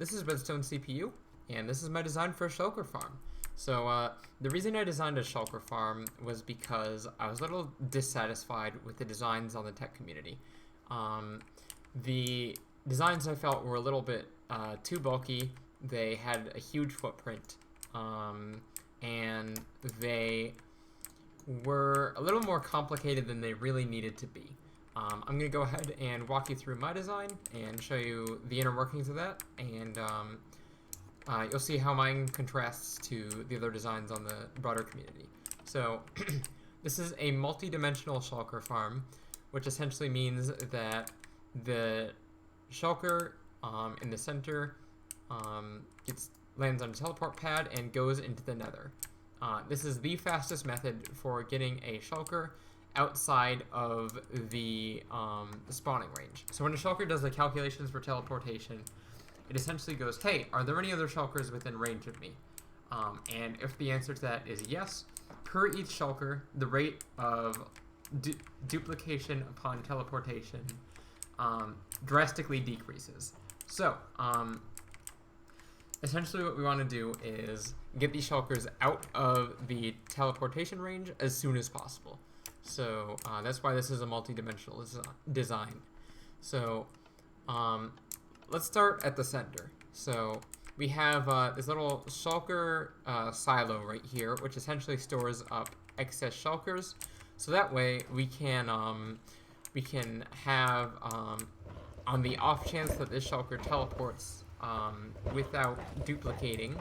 this is Redstone CPU, and this is my design for a shulker farm. So the reason I designed a shulker farm was because I was a little dissatisfied with the designs on the tech community. The designs I felt were a little bit too bulky. They had a huge footprint, and they were a little more complicated than they really needed to be. I'm going to go ahead and walk you through my design and show you the inner workings of that, and you'll see how mine contrasts to the other designs on the broader community. So this is a multi-dimensional shulker farm, which essentially means that the shulker in the center lands on a teleport pad and goes into the Nether. This is the fastest method for getting a shulker outside of the spawning range. So when a shulker does the calculations for teleportation, it essentially goes, hey, are there any other shulkers within range of me? And if the answer to that is yes, per each shulker, the rate of duplication upon teleportation drastically decreases. So, essentially what we want to do is get these shulkers out of the teleportation range as soon as possible. So that's why this is a multi-dimensional design. So let's start at the center. So we have this little shulker silo right here, which essentially stores up excess shulkers. So that way we can have, on the off chance that this shulker teleports without duplicating,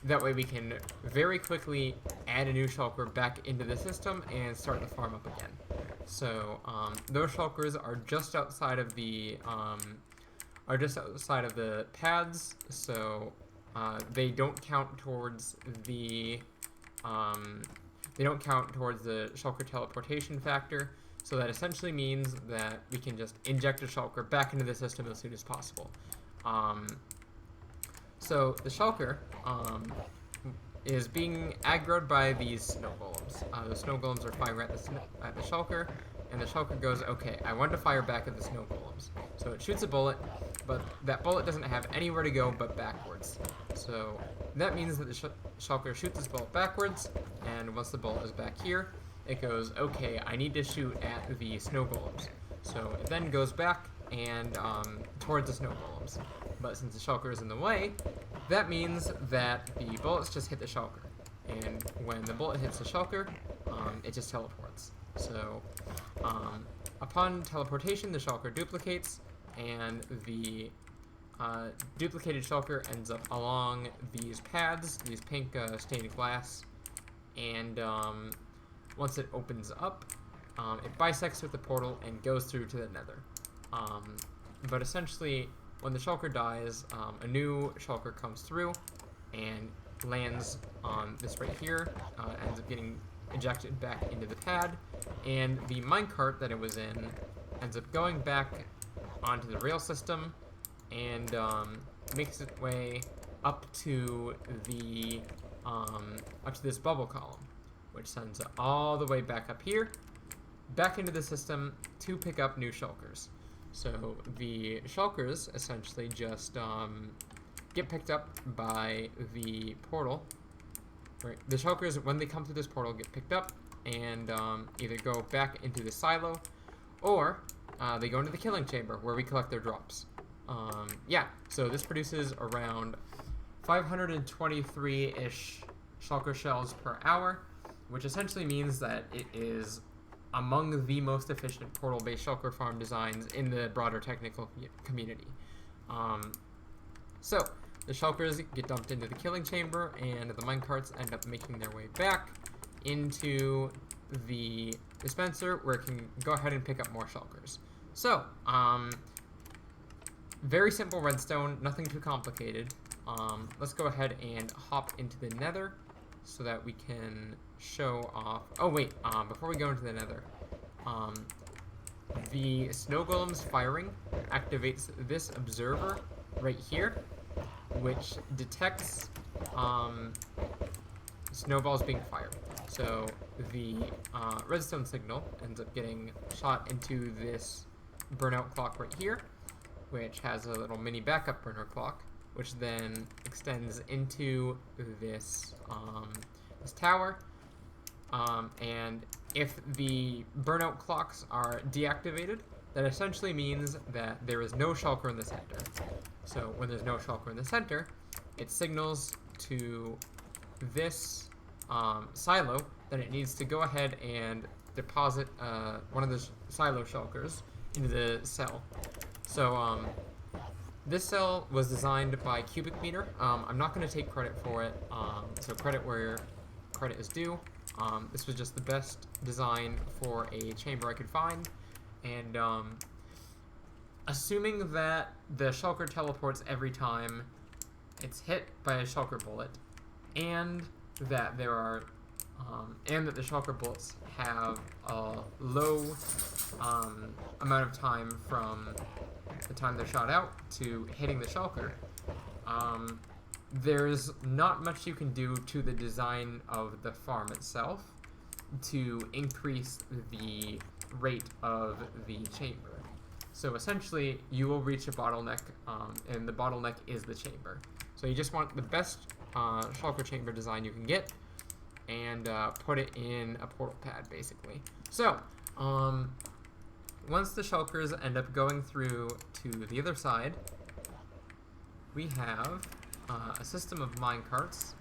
that way we can very quickly add a new shulker back into the system and start the farm up again. So those shulkers are just outside of the pads, so they don't count towards the shulker teleportation factor. So that essentially means that we can just inject a shulker back into the system as soon as possible. So the shulker is being aggroed by these snow golems. The snow golems are firing at the shulker, and the shulker goes, okay, I want to fire back at the snow golems. So it shoots a bullet, but that bullet doesn't have anywhere to go but backwards. So that means that the shulker shoots this bullet backwards, and once the bullet is back here, it goes, okay, I need to shoot at the snow golems. So it then goes back and towards the snow golems. But since the shulker is in the way, that means that the bullets just hit the shulker. And when the bullet hits the shulker, it just teleports. So upon teleportation, the shulker duplicates, and the duplicated shulker ends up along these pads, these pink stained glass, and once it opens up, it bisects with the portal and goes through to the Nether. But essentially, when the shulker dies, a new shulker comes through and lands on this right here, ends up getting ejected back into the pad, and the minecart that it was in ends up going back onto the rail system and makes its way up to the up to this bubble column, which sends it all the way back up here, back into the system to pick up new shulkers. So the shulkers essentially just get picked up by the portal. Right. The shulkers, when they come through this portal, get picked up and either go back into the silo, or they go into the killing chamber where we collect their drops. Yeah, so this produces around 523-ish shulker shells per hour, which essentially means that it is among the most efficient portal-based shulker farm designs in the broader technical community. So the shulkers get dumped into the killing chamber, and the minecarts end up making their way back into the dispenser, where it can go ahead and pick up more shulkers. So, very simple redstone, nothing too complicated. Let's go ahead and hop into the Nether so that we can show off. Oh wait, before we go into the Nether, the snow golems firing activates this observer right here, which detects snowballs being fired. So the redstone signal ends up getting shot into this burnout clock right here, which has a little mini backup burner clock, which then extends into this this tower. And if the burnout clocks are deactivated, that essentially means that there is no shulker in the center. So when there's no shulker in the center, it signals to this silo that it needs to go ahead and deposit one of the silo shulkers into the cell. So this cell was designed by Cubic Meter. I'm not going to take credit for it, so credit where credit is due. This was just the best design for a chamber I could find, and assuming that the shulker teleports every time it's hit by a shulker bullet, and that there are and that the shulker bullets have a low amount of time from the time they're shot out to hitting the shulker, there's not much you can do to the design of the farm itself to increase the rate of the chamber. So essentially, you will reach a bottleneck, and the bottleneck is the chamber. So you just want the best shulker chamber design you can get, and put it in a portal pad, basically. So, once the shulkers end up going through to the other side, we have a system of minecarts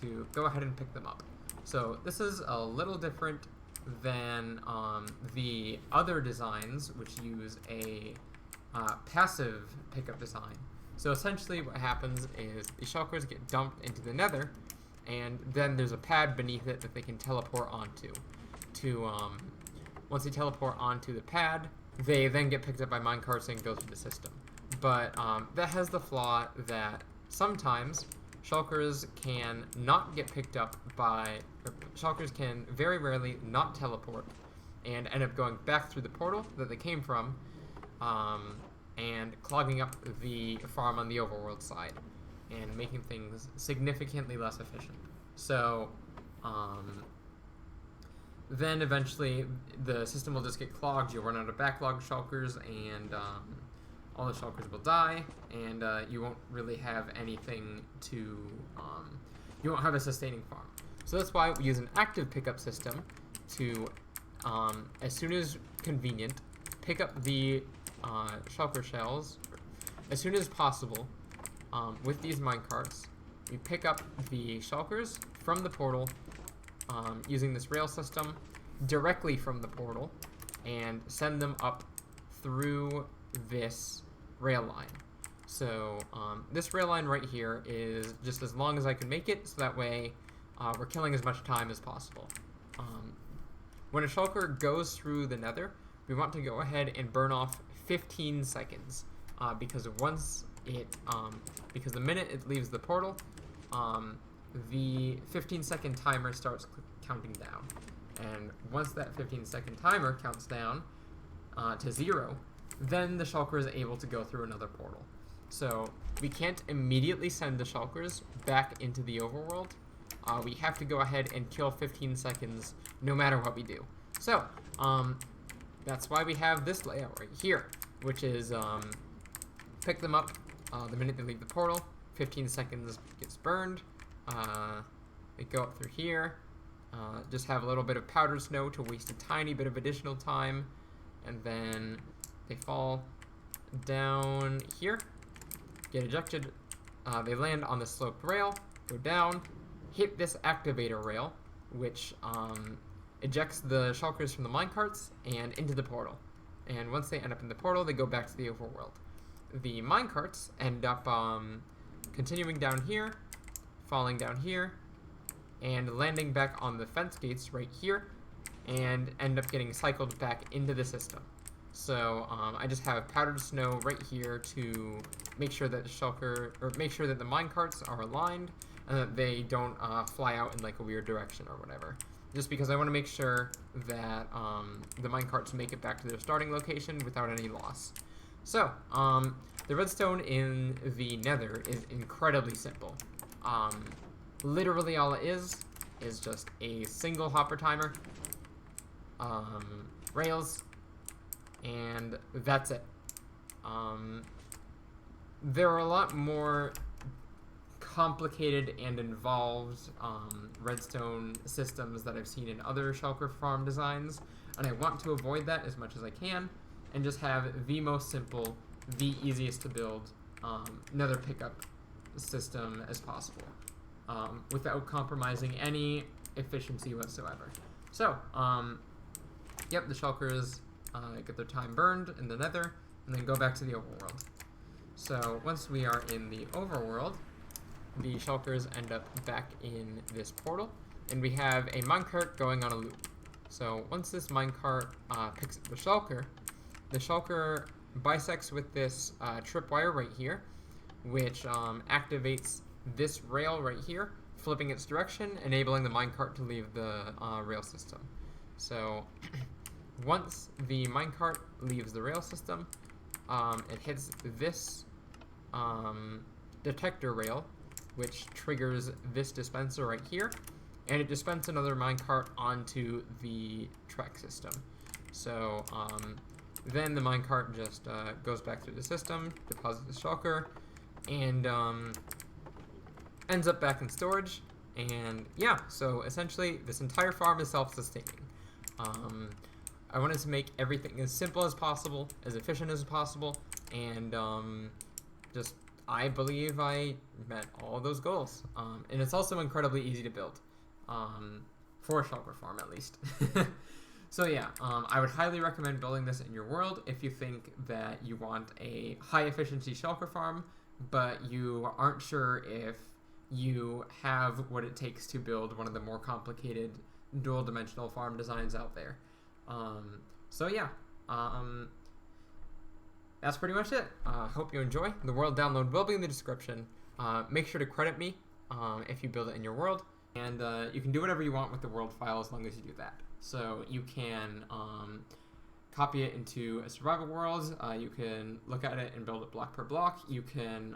to go ahead and pick them up. So this is a little different than the other designs, which use a passive pickup design. So essentially what happens is the shulkers get dumped into the Nether, and then there's a pad beneath it that they can teleport onto. Once they teleport onto the pad, they then get picked up by minecarts and go through the system. But that has the flaw that sometimes shulkers can not get picked up by, or shulkers can very rarely not teleport and end up going back through the portal that they came from, and clogging up the farm on the overworld side and making things significantly less efficient. So then eventually the system will just get clogged, you'll run out of backlog shulkers, and all the shulkers will die, and you won't really have anything to, you won't have a sustaining farm. So that's why we use an active pickup system to, as soon as convenient, pick up the shulker shells as soon as possible with these minecarts. We pick up the shulkers from the portal using this rail system directly from the portal and send them up through this rail line. So this rail line right here is just as long as I can make it, so that way we're killing as much time as possible. When a shulker goes through the Nether, we want to go ahead and burn off 15 seconds because once it, because the minute it leaves the portal, the 15-second timer starts counting down, and once that 15-second timer counts down to 0, then the shulker is able to go through another portal. So we can't immediately send the shulkers back into the overworld. We have to go ahead and kill 15 seconds no matter what we do. So that's why we have this layout right here, which is pick them up the minute they leave the portal, 15 seconds gets burned, they go up through here, just have a little bit of powdered snow to waste a tiny bit of additional time, and then they fall down here, get ejected, they land on the sloped rail, go down, hit this activator rail, which ejects the shulkers from the minecarts and into the portal. And once they end up in the portal, they go back to the overworld. The minecarts end up continuing down here, falling down here, and landing back on the fence gates right here, and end up getting cycled back into the system. So I just have powdered snow right here to make sure that the shulker, or make sure that the minecarts are aligned and that they don't fly out in like a weird direction or whatever. Just because I want to make sure that the minecarts make it back to their starting location without any loss. So the redstone in the Nether is incredibly simple. Literally all it is just a single hopper timer, rails, and that's it. there are a lot more complicated and involved redstone systems that I've seen in other shulker farm designs, and I want to avoid that as much as I can, and just have the most simple, the easiest to build nether pickup system as possible, without compromising any efficiency whatsoever. So, yep, the shulkers get their time burned in the nether, and then go back to the overworld. So once we are in the overworld, the shulkers end up back in this portal, and we have a minecart going on a loop. So once this minecart picks up the shulker bisects with this tripwire right here, which activates this rail right here, flipping its direction, enabling the minecart to leave the rail system. So once the minecart leaves the rail system, it hits this detector rail, which triggers this dispenser right here, and it dispenses another minecart onto the track system. So then the minecart just goes back through the system, deposits the shulker, and ends up back in storage. And yeah, so essentially this entire farm is self-sustaining. I wanted to make everything as simple as possible, as efficient as possible, and just I believe I met all those goals. And it's also incredibly easy to build, for a shulker farm at least. So yeah, I would highly recommend building this in your world if you think that you want a high efficiency shulker farm, but you aren't sure if you have what it takes to build one of the more complicated dual dimensional farm designs out there. So yeah, that's pretty much it. Hope you enjoy. The world download will be in the description. Make sure to credit me if you build it in your world, and you can do whatever you want with the world file as long as you do that. So you can copy it into a survival world. You can look at it and build it block per block. You can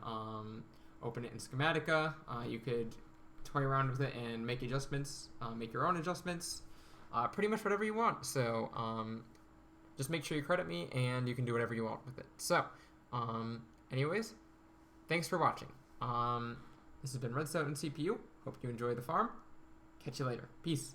open it in Schematica. You could toy around with it and make adjustments, make your own adjustments, pretty much whatever you want. So just make sure you credit me, and you can do whatever you want with it. So anyways, thanks for watching. This has been Redstone CPU. Hope you enjoy the farm. Catch you later. Peace.